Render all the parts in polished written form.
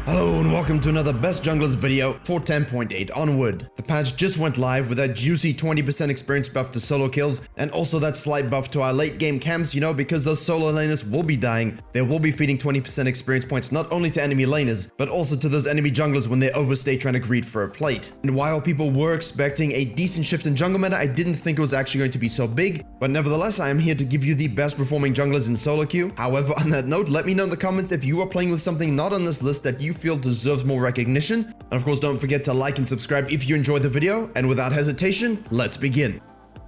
Hello and welcome to another Best Junglers video for 10.8 Onward. The patch just went live with that juicy 20% experience buff to solo kills and also that slight buff to our late game camps, because those solo laners will be dying. They will be feeding 20% experience points not only to enemy laners, but also to those enemy junglers when they overstay trying to greed for a plate. And while people were expecting a decent shift in jungle meta, I didn't think it was actually going to be so big, but nevertheless I am here to give you the best performing junglers in solo queue. However, on that note, let me know in the comments if you are playing with something not on this list that you feel deserves more recognition. And of course, don't forget to like and subscribe if you enjoyed the video. And without hesitation, let's begin.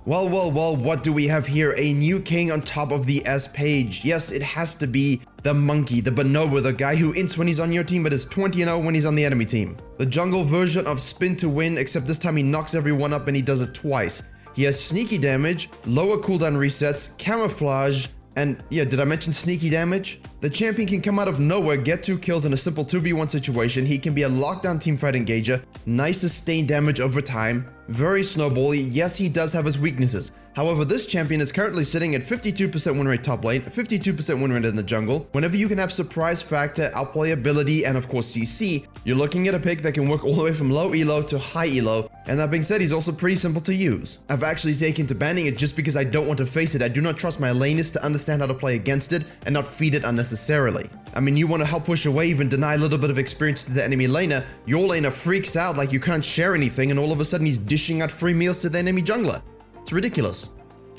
Well, what do we have here? A new king on top of the S page. Yes, it has to be the monkey, the bonobo, the guy who ints when he's on your team but is 20-0 when he's on the enemy team. The jungle version of spin to win, except this time he knocks everyone up and he does it twice. He has sneaky damage, lower cooldown resets, camouflage, and yeah, did I mention sneaky damage? The champion can come out of nowhere, get 2 kills in a simple 2v1 situation. He can be a lockdown teamfight engager, nice sustained damage over time, very snowbally. Yes, he does have his weaknesses. However, this champion is currently sitting at 52% win rate top lane, 52% win rate in the jungle. Whenever you can have surprise factor, outplay ability, and of course CC, you're looking at a pick that can work all the way from low elo to high elo. And that being said, he's also pretty simple to use. I've actually taken to banning it just because I don't want to face it. I do not trust my laners to understand how to play against it and not feed it unnecessarily. I mean, you want to help push a wave and deny a little bit of experience to the enemy laner. Your laner freaks out like you can't share anything and all of a sudden he's dishing out free meals to the enemy jungler. It's ridiculous.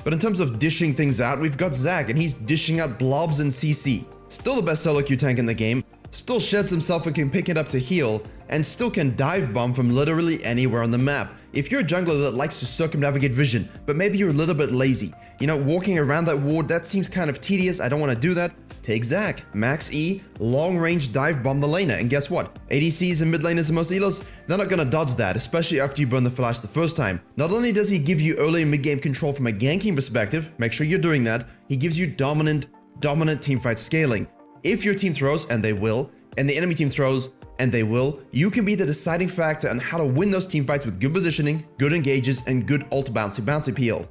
But in terms of dishing things out, we've got Zac and he's dishing out blobs and CC. Still the best solo queue tank in the game, still sheds himself and can pick it up to heal, and still can dive bomb from literally anywhere on the map. If you're a jungler that likes to circumnavigate vision, but maybe you're a little bit lazy, walking around that ward, that seems kind of tedious, I don't want to do that, take Zac. Max E, long range dive bomb the laner, and guess what? ADCs and mid laners and most elos, they're not gonna dodge that, especially after you burn the flash the first time. Not only does he give you early and mid game control from a ganking perspective, make sure you're doing that, he gives you dominant teamfight scaling. If your team throws, and they will, and the enemy team throws, and they will, you can be the deciding factor on how to win those teamfights with good positioning, good engages, and good ult bouncy peel.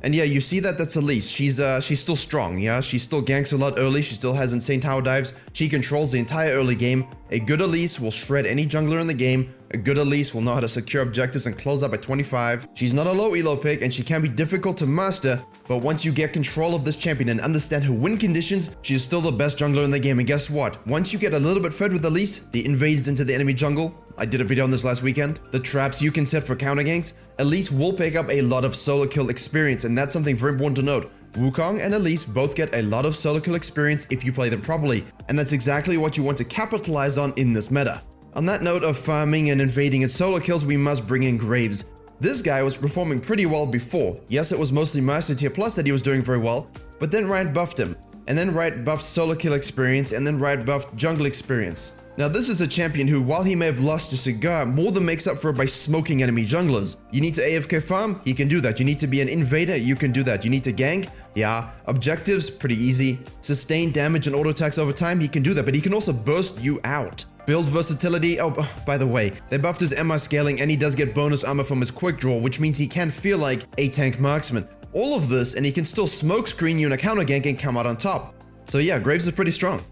And yeah, you see that's Elise. She's still strong, yeah? She still ganks a lot early, she still has insane tower dives, she controls the entire early game. A good Elise will shred any jungler in the game, a good Elise will know how to secure objectives and close up at 25. She's not a low elo pick and she can be difficult to master, but once you get control of this champion and understand her win conditions, she's still the best jungler in the game. And guess what? Once you get a little bit fed with Elise, the invades into the enemy jungle, I did a video on this last weekend, the traps you can set for counter ganks, Elise will pick up a lot of solo kill experience, and that's something very important to note. Wukong and Elise both get a lot of solo kill experience if you play them properly, and that's exactly what you want to capitalize on in this meta. On that note of farming and invading and solo kills, we must bring in Graves. This guy was performing pretty well before. Yes, it was mostly Master Tier Plus that he was doing very well, but then Riot buffed him, and then Riot buffed solo kill experience, and then Riot buffed jungle experience. Now this is a champion who, while he may have lost to Cigar, more than makes up for it by smoking enemy junglers. You need to AFK farm? He can do that. You need to be an invader? You can do that. You need to gank? Yeah. Objectives? Pretty easy. Sustain damage and auto attacks over time? He can do that, but he can also burst you out. Build versatility? Oh, by the way, they buffed his MR scaling and he does get bonus armor from his quick draw, which means he can feel like a tank marksman. All of this, and he can still smoke screen you in a counter gank and come out on top. So yeah, Graves is pretty strong.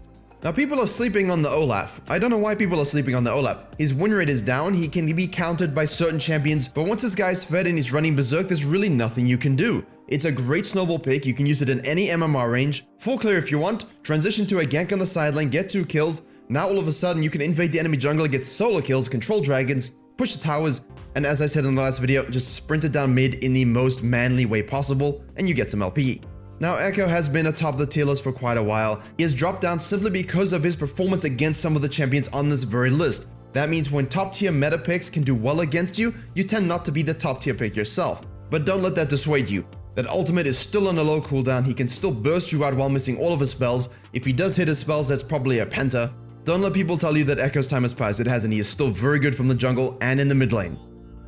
Now people are sleeping on the Olaf. I don't know why people are sleeping on the Olaf. His win rate is down, he can be countered by certain champions, but once this guy's fed and he's running berserk, there's really nothing you can do. It's a great snowball pick, you can use it in any MMR range, full clear if you want, transition to a gank on the side lane, get 2 kills, now all of a sudden you can invade the enemy jungle, get solo kills, control dragons, push the towers, and as I said in the last video, just sprint it down mid in the most manly way possible, and you get some LP. Now Echo has been atop the tier list for quite a while. He has dropped down simply because of his performance against some of the champions on this very list. That means when top tier meta picks can do well against you, you tend not to be the top tier pick yourself. But don't let that dissuade you. That ultimate is still on a low cooldown, he can still burst you out while missing all of his spells. If he does hit his spells, that's probably a penta. Don't let people tell you that Echo's time has passed, it hasn't. He is still very good from the jungle and in the mid lane.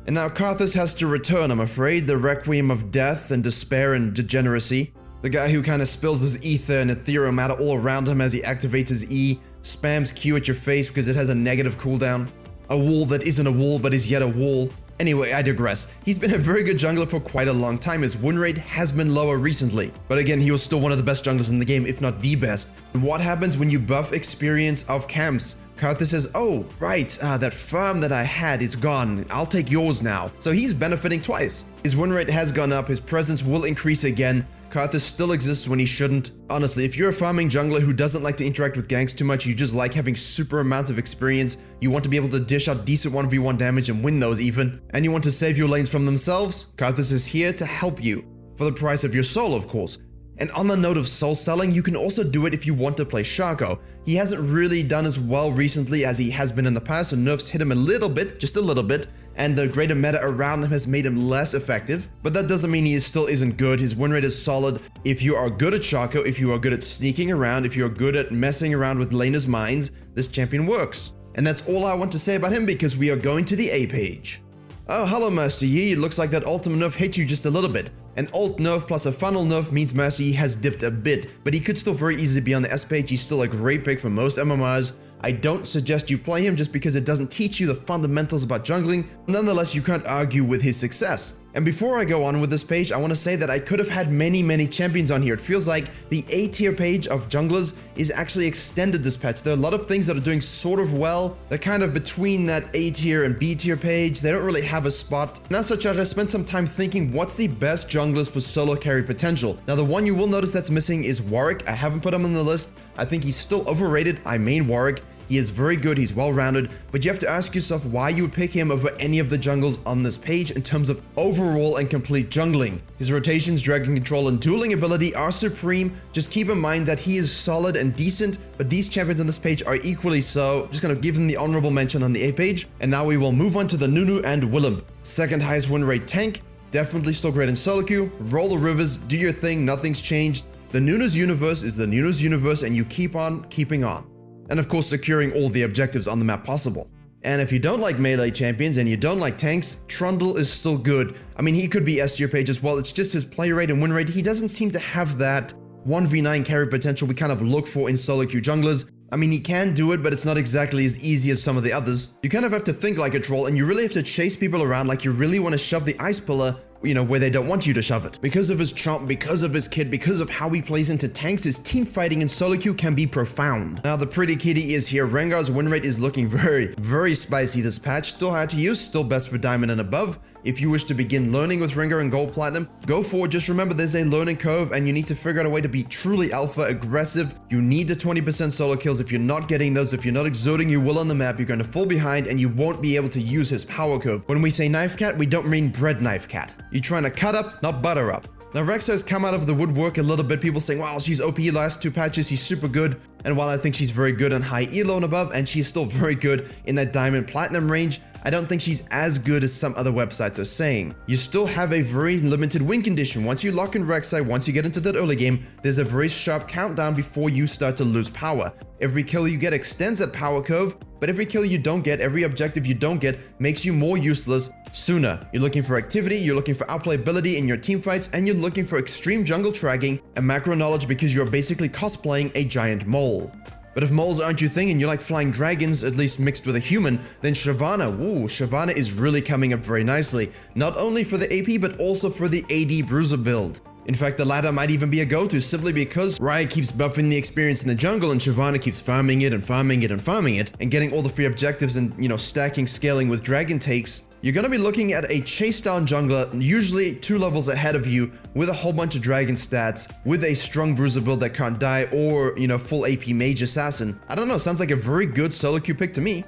And now Kha'zix has to return, I'm afraid, the requiem of death and despair and degeneracy. The guy who kind of spills his ether and ethereal matter all around him as he activates his E, spams Q at your face because it has a negative cooldown. A wall that isn't a wall but is yet a wall. Anyway, I digress. He's been a very good jungler for quite a long time. His win rate has been lower recently. But again, he was still one of the best junglers in the game, if not the best. And what happens when you buff experience of camps? Kha'zix says, oh, right, that farm that I had, it's gone. I'll take yours now. So he's benefiting twice. His win rate has gone up, his presence will increase again. Kha'zix still exists when he shouldn't. Honestly, if you're a farming jungler who doesn't like to interact with ganks too much, you just like having super amounts of experience, you want to be able to dish out decent 1v1 damage and win those even, and you want to save your lanes from themselves, Kha'zix is here to help you. For the price of your soul, of course. And on the note of soul selling, you can also do it if you want to play Shaco. He hasn't really done as well recently as he has been in the past, so nerfs hit him a little bit, just a little bit, and the greater meta around him has made him less effective. But that doesn't mean he still isn't good. His win rate is solid. If you are good at Shaco, if you are good at sneaking around, if you're good at messing around with laners' minds, this champion works. And that's all I want to say about him because we are going to the A page. Oh, hello Master Yi, it looks like that ultimate nerf hit you just a little bit. An alt nerf plus a funnel nerf means Master Yi has dipped a bit, but he could still very easily be on the S page. He's still a great pick for most MMRs. I don't suggest you play him just because it doesn't teach you the fundamentals about jungling. Nonetheless, you can't argue with his success. And before I go on with this page, I want to say that I could have had many champions on here. It feels like the A tier page of junglers is actually extended this patch. There are a lot of things that are doing sort of well. They're kind of between that A tier and B tier page. They don't really have a spot. And as such, I spent some time thinking what's the best junglers for solo carry potential. Now, the one you will notice that's missing is Warwick. I haven't put him on the list. I think he's still overrated. I main Warwick. He is very good, he's well-rounded, but you have to ask yourself why you would pick him over any of the jungles on this page in terms of overall and complete jungling. His rotations, dragon control, and dueling ability are supreme. Just keep in mind that he is solid and decent, but these champions on this page are equally so. Just gonna give him the honorable mention on the A page, and now we will move on to the Nunu and Willem. Second highest win rate tank, definitely still great in solo queue. Roll the rivers, do your thing, nothing's changed. The Nunu's universe is the Nunu's universe, and you keep on keeping on. And of course securing all the objectives on the map possible. And if you don't like melee champions and you don't like tanks, Trundle is still good. I mean, he could be S tier page as well, it's just his play rate and win rate. He doesn't seem to have that 1v9 carry potential we kind of look for in solo queue junglers. I mean, he can do it, but it's not exactly as easy as some of the others. You kind of have to think like a troll, and you really have to chase people around like you really want to shove the ice pillar, you know, where they don't want you to shove it. Because of his chomp, because of his kit, because of how he plays into tanks, his team fighting in solo queue can be profound. Now, the pretty kitty is here. Rengar's win rate is looking very spicy this patch. Still hard to use, still best for diamond and above. If you wish to begin learning with Rengar and gold platinum, go for it. Just remember there's a learning curve and you need to figure out a way to be truly alpha aggressive. You need the 20% solo kills. If you're not getting those, if you're not exerting your will on the map, you're going to fall behind and you won't be able to use his power curve. When we say knife cat, we don't mean bread knife cat. You're trying to cut up, not butter up. Now, Rek'Sai has come out of the woodwork a little bit. People saying, wow, she's OP last 2 patches, she's super good. And while I think she's very good on high elo and above, and she's still very good in that diamond platinum range, I don't think she's as good as some other websites are saying. You still have a very limited win condition. Once you lock in Rek'Sai, once you get into that early game, there's a very sharp countdown before you start to lose power. Every kill you get extends that power curve, but every kill you don't get, every objective you don't get, makes you more useless sooner. You're looking for activity, you're looking for outplayability in your team fights, and you're looking for extreme jungle tracking and macro knowledge because you're basically cosplaying a giant mole. But if moles aren't your thing and you like flying dragons, at least mixed with a human, then Shyvana, Shyvana is really coming up very nicely. Not only for the AP, but also for the AD bruiser build. In fact, the latter might even be a go-to simply because Riot keeps buffing the experience in the jungle and Shyvana keeps farming it and farming it and farming it and getting all the free objectives and, you know, stacking, scaling with dragon takes. You're going to be looking at a chase down jungler, usually 2 levels ahead of you, with a whole bunch of dragon stats, with a strong bruiser build that can't die, or, you know, full AP mage assassin. I don't know, sounds like a very good solo queue pick to me.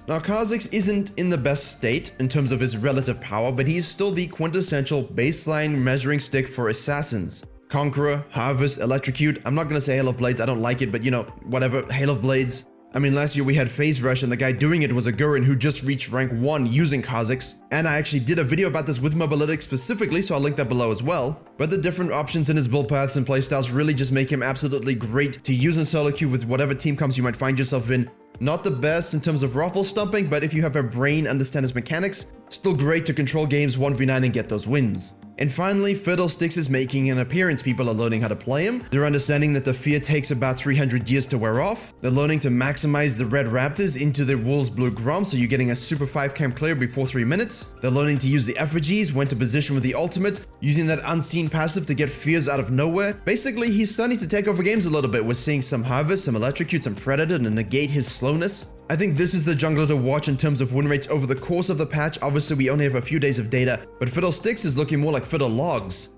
Now, Kha'Zix isn't in the best state in terms of his relative power, but he's still the quintessential baseline measuring stick for assassins. Conqueror, Harvest, Electrocute. I'm not going to say Hail of Blades, I don't like it, but you know, whatever, Hail of Blades. I mean, last year we had Phase Rush and the guy doing it was a Gurren who just reached rank 1 using Kha'Zix. And I actually did a video about this with Mobalytics specifically, so I'll link that below as well. But the different options in his build paths and playstyles really just make him absolutely great to use in solo queue with whatever team comps you might find yourself in. Not the best in terms of ruffle stomping, but if you have a brain, understand his mechanics, still great to control games 1v9 and get those wins. And finally, Fiddlesticks is making an appearance. People are learning how to play him. They're understanding that the fear takes about 300 years to wear off. They're learning to maximize the red raptors into the wolves blue grom, so you're getting a super 5 camp clear before 3 minutes. They're learning to use the effigies, when to position with the ultimate, using that unseen passive to get fears out of nowhere. Basically, he's starting to take over games a little bit. We're seeing some harvest, some electrocute, some predator to negate his slowness. I think this is the jungler to watch in terms of win rates over the course of the patch. Obviously, we only have a few days of data, but Fiddlesticks is looking more like Fiddlelogs.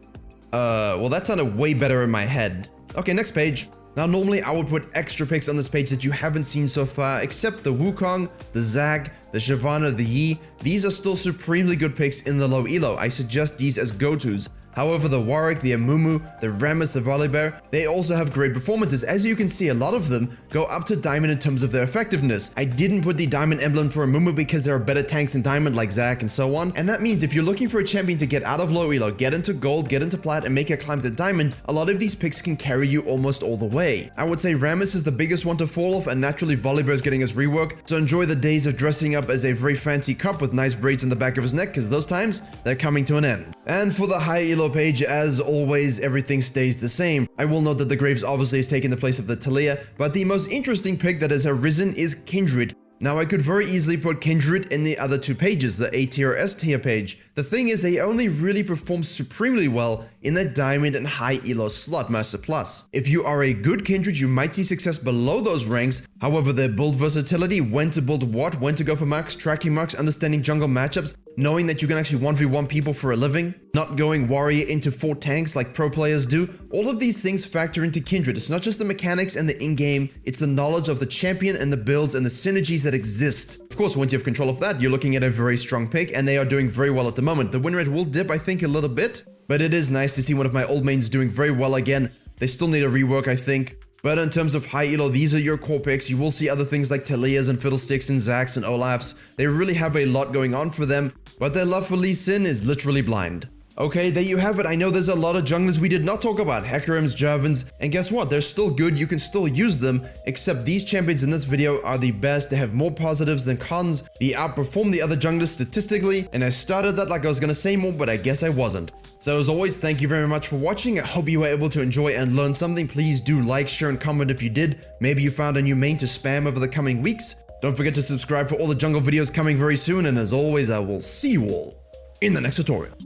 Well, that sounded way better in my head. Okay, next page. Now, normally I would put extra picks on this page that you haven't seen so far, except the Wukong, the Zag, the Shyvana, the Yi. These are still supremely good picks in the low elo. I suggest these as go-tos. However, the Warwick, the Amumu, the Rammus, the Volibear, they also have great performances. As you can see, a lot of them go up to Diamond in terms of their effectiveness. I didn't put the Diamond emblem for Amumu because there are better tanks in Diamond like Zac and so on. And that means if you're looking for a champion to get out of low elo, get into Gold, get into Plat, and make a climb to Diamond, a lot of these picks can carry you almost all the way. I would say Rammus is the biggest one to fall off, and naturally Volibear is getting his rework, so enjoy the days of dressing up as a very fancy cop with nice braids in the back of his neck, because those times, they're coming to an end. And for the high elo page, as always, everything stays the same. I will note that the Graves obviously has taken the place of the Talia, but the most interesting pick that has arisen is Kindred. Now, I could very easily put Kindred in the other two pages, the A tier or S tier page. The thing is, they only really perform supremely well in the Diamond and High Elo slot, Master Plus. If you are a good Kindred, you might see success below those ranks. However, their build versatility, when to build what, when to go for max, tracking marks, understanding jungle matchups, knowing that you can actually 1v1 people for a living, not going warrior into 4 tanks like pro players do, all of these things factor into Kindred. It's not just the mechanics and the in-game, it's the knowledge of the champion and the builds and the synergies that exist. Of course, once you have control of that, you're looking at a very strong pick, and they are doing very well at the moment. The win rate will dip, I think, a little bit, but it is nice to see one of my old mains doing very well again. They still need a rework, I think. But in terms of high elo, these are your core picks. You will see other things like Talias and Fiddlesticks and Zacs and Olafs. They really have a lot going on for them, but their love for Lee Sin is literally blind. Okay, there you have it. I know there's a lot of junglers we did not talk about. Hekarims, Jarvans, and guess what? They're still good. You can still use them, except these champions in this video are the best. They have more positives than cons. They outperform the other junglers statistically, and I started that like I was gonna say more, but I guess I wasn't. So as always, thank you very much for watching. I hope you were able to enjoy and learn something. Please do like, share, and comment if you did. Maybe you found a new main to spam over the coming weeks. Don't forget to subscribe for all the jungle videos coming very soon, and as always, I will see you all in the next tutorial.